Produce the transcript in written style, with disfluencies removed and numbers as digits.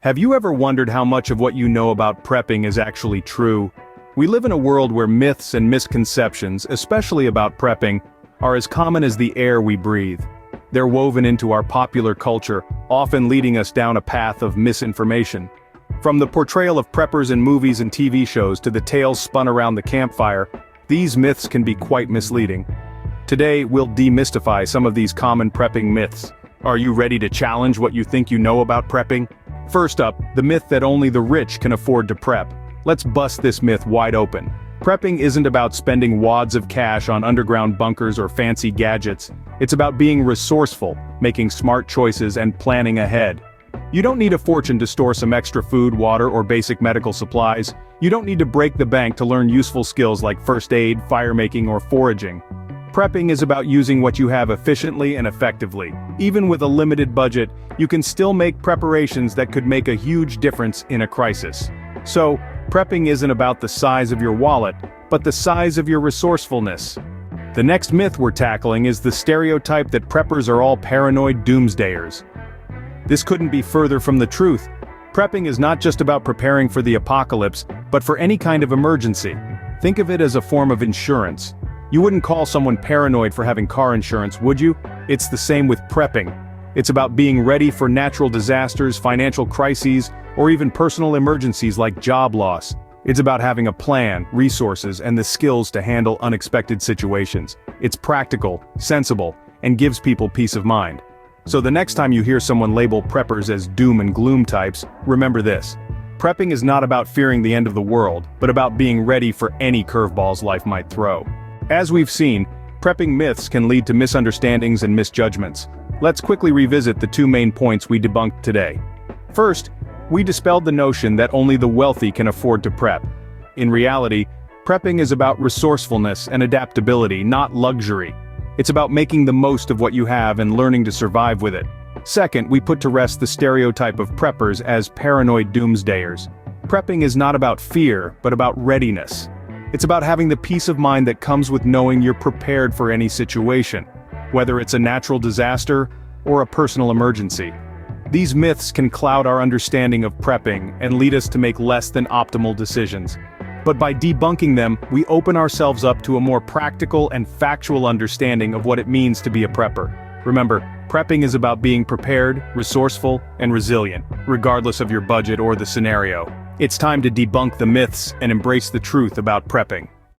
Have you ever wondered how much of what you know about prepping is actually true? We live in a world where myths and misconceptions, especially about prepping, are as common as the air we breathe. They're woven into our popular culture, often leading us down a path of misinformation. From the portrayal of preppers in movies and TV shows to the tales spun around the campfire, these myths can be quite misleading. Today, we'll demystify some of these common prepping myths. Are you ready to challenge what you think you know about prepping? First up, the myth that only the rich can afford to prep. Let's bust this myth wide open. Prepping isn't about spending wads of cash on underground bunkers or fancy gadgets. It's about being resourceful, making smart choices, and planning ahead. You don't need a fortune to store some extra food, water, or basic medical supplies. You don't need to break the bank to learn useful skills like first aid, firemaking, or foraging. Prepping is about using what you have efficiently and effectively. Even with a limited budget, you can still make preparations that could make a huge difference in a crisis. So, prepping isn't about the size of your wallet, but the size of your resourcefulness. The next myth we're tackling is the stereotype that preppers are all paranoid doomsdayers. This couldn't be further from the truth. Prepping is not just about preparing for the apocalypse, but for any kind of emergency. Think of it as a form of insurance. You wouldn't call someone paranoid for having car insurance, would you? It's the same with prepping. It's about being ready for natural disasters, financial crises, or even personal emergencies like job loss. It's about having a plan, resources, and the skills to handle unexpected situations. It's practical, sensible, and gives people peace of mind. So the next time you hear someone label preppers as doom and gloom types, remember this. Prepping is not about fearing the end of the world, but about being ready for any curveballs life might throw. As we've seen, prepping myths can lead to misunderstandings and misjudgments. Let's quickly revisit the two main points we debunked today. First, we dispelled the notion that only the wealthy can afford to prep. In reality, prepping is about resourcefulness and adaptability, not luxury. It's about making the most of what you have and learning to survive with it. Second, we put to rest the stereotype of preppers as paranoid doomsdayers. Prepping is not about fear, but about readiness. It's about having the peace of mind that comes with knowing you're prepared for any situation, whether it's a natural disaster or a personal emergency. These myths can cloud our understanding of prepping and lead us to make less than optimal decisions. But by debunking them, we open ourselves up to a more practical and factual understanding of what it means to be a prepper. Remember, prepping is about being prepared, resourceful, and resilient, regardless of your budget or the scenario. It's time to debunk the myths and embrace the truth about prepping.